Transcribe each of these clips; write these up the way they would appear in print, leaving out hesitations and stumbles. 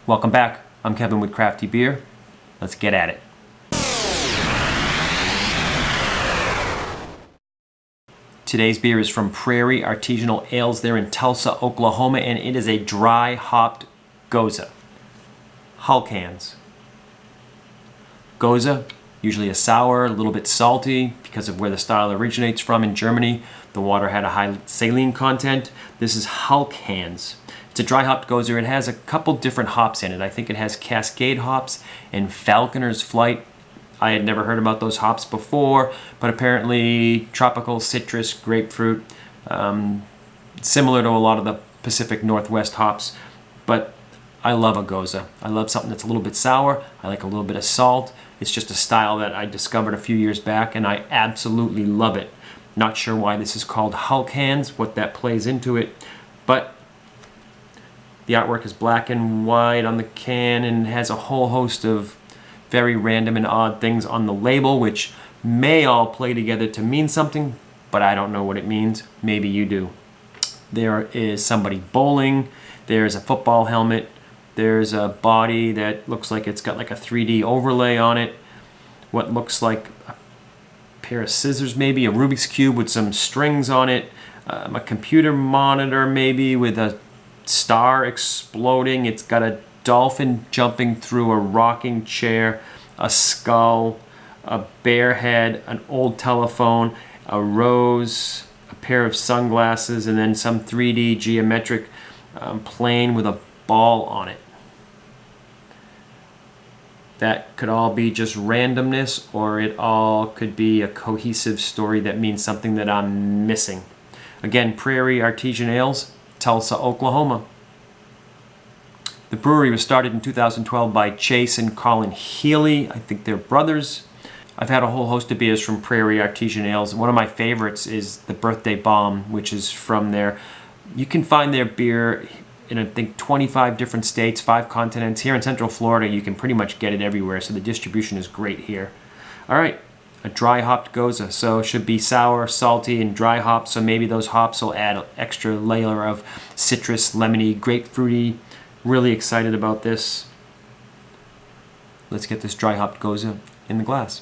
Welcome back. I'm Kevin with CrafTeeBeer. Let's get at it. Today's beer is from Prairie Artisan Ales. They're in Tulsa, Oklahoma, and it is a dry hopped Gose. Hull cans. Gose, usually a sour, a little bit salty because of where the style originates from in Germany. The water had a high saline content. This is Hull cans. It's a dry hopped Gose. It has a couple different hops in it. I think it has Cascade hops and Falconer's Flight. I had never heard about those hops before, but apparently tropical citrus, grapefruit, similar to a lot of the Pacific Northwest hops. But I love a Gose. I love something that's a little bit sour. I like a little bit of salt. It's just a style that I discovered a few years back, and I absolutely love it. Not sure why this is called Hull cans, what that plays into it, but the artwork is black and white on the can and has a whole host of very random and odd things on the label, which may all play together to mean something, but I don't know what it means. Maybe you do. There is somebody bowling. There's a football helmet. There's a body that looks like it's got like a 3D overlay on it. What looks like a pair of scissors, maybe a Rubik's Cube with some strings on it. A computer monitor maybe with a star exploding. It's got a dolphin jumping through a rocking chair, a skull, a bear head, an old telephone, a rose, a pair of sunglasses, and then some 3D geometric plane with a ball on it. That could all be just randomness, or it all could be a cohesive story that means something that I'm missing. Again, Prairie Artisan Ales, Tulsa, Oklahoma. The brewery was started in 2012 by Chase and Colin Healy. I think they're brothers. I've had a whole host of beers from Prairie Artisan Ales. One of my favorites is the Birthday Bomb, which is from there. You can find their beer in, I think, 25 different states, 5 continents. Here in Central Florida, you can pretty much get it everywhere, so the distribution is great here. All right, a dry hopped Gose. So it should be sour, salty, and dry hops, so maybe those hops will add an extra layer of citrus, lemony, grapefruity. Really excited about this. Let's get this dry hopped Gose in the glass.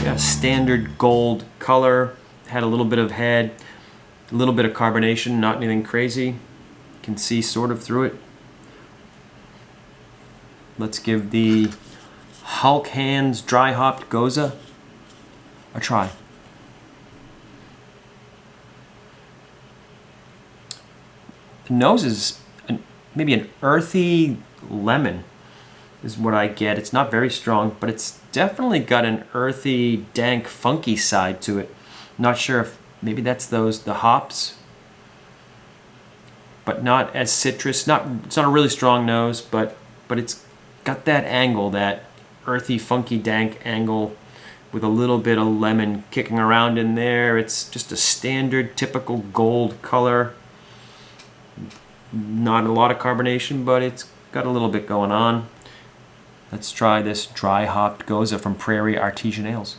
Yeah, standard gold color, had a little bit of head. A little bit of carbonation, not anything crazy. You can see sort of through it. Let's give the Hull cans dry hopped Gose a try. The nose is maybe an earthy lemon is what I get. It's not very strong, but it's definitely got an earthy, dank, funky side to it. Not sure if maybe that's the hops, but not as citrus. It's not a really strong nose, but it's got that angle, that earthy, funky, dank angle with a little bit of lemon kicking around in there. It's just a standard, typical gold color. Not a lot of carbonation, but it's got a little bit going on. Let's try this dry hopped Gose from Prairie Artisan Ales.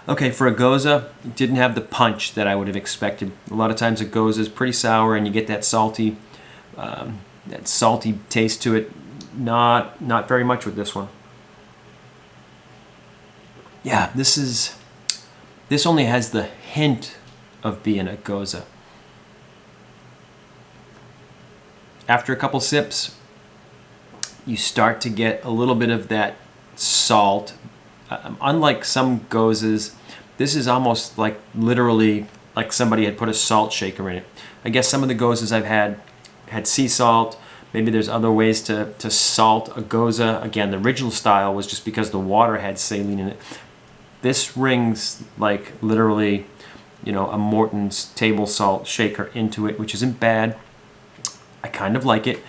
Okay, for a Gose, it didn't have the punch that I would have expected. A lot of times a Gose is pretty sour and you get that salty taste to it. Not very much with this one. Yeah, this only has the hint of being a Gose. After a couple sips, you start to get a little bit of that salt. Unlike some Goses, this is almost like literally like somebody had put a salt shaker in it. I guess some of the Goses I've had sea salt. Maybe there's other ways to salt a Gose. Again, the original style was just because the water had saline in it. This rings like literally, you know, a Morton's table salt shaker into it, which isn't bad. I kind of like it.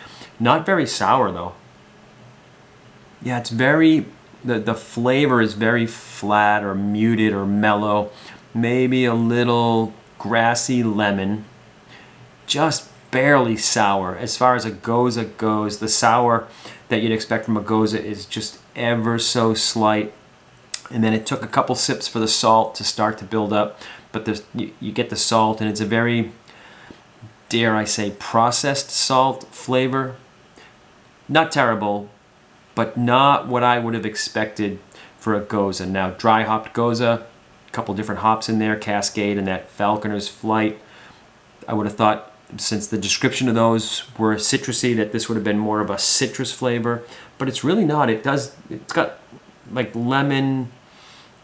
Not very sour though. Yeah, it's very, the flavor is very flat or muted or mellow. maybe a little grassy lemon, just barely sour. As far as a Gose goes, the sour that you'd expect from a Gose is just ever so slight. And then it took a couple sips for the salt to start to build up, but you get the salt, and it's a very, dare I say, processed salt flavor. Not terrible, but not what I would have expected for a Gose. Now, dry hopped Gose, a couple different hops in there, Cascade and that Falconer's Flight. I would have thought, since the description of those were citrusy, that this would have been more of a citrus flavor, but it's really not. It's got like lemon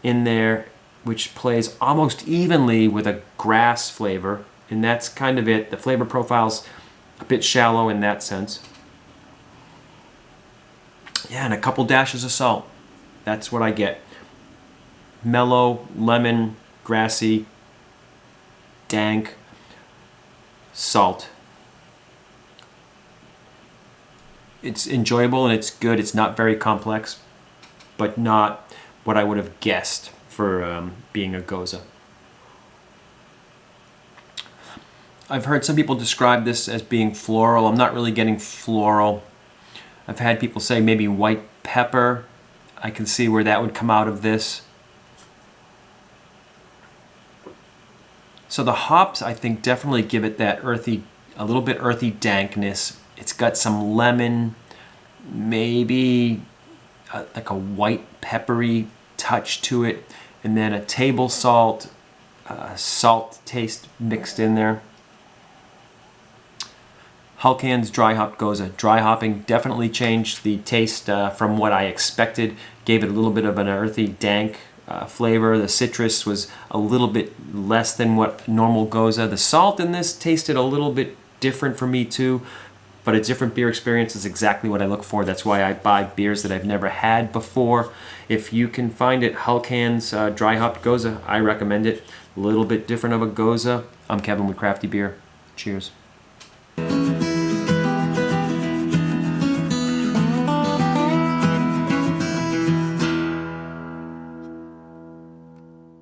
in there, which plays almost evenly with a grass flavor, and that's kind of it. The flavor profile's a bit shallow in that sense. Yeah, and a couple dashes of salt. That's what I get. Mellow, lemon, grassy, dank, salt. It's enjoyable and it's good. It's not very complex, but not what I would have guessed for being a Gose. I've heard some people describe this as being floral. I'm not really getting floral. I've had people say maybe white pepper. I can see where that would come out of this. So the hops, I think, definitely give it that earthy, a little bit earthy dankness. It's got some lemon, maybe like a white peppery touch to it, and then a table salt, salt taste mixed in there. Hulkan's dry hopped Gose. Dry hopping definitely changed the taste from what I expected. Gave it a little bit of an earthy, dank flavor. The citrus was a little bit less than what normal Gose. The salt in this tasted a little bit different for me too, but a different beer experience is exactly what I look for. That's why I buy beers that I've never had before. If you can find it, Hulkan's dry hopped Gose, I recommend it. A little bit different of a Gose. I'm Kevin with CrafTeeBeer. Cheers.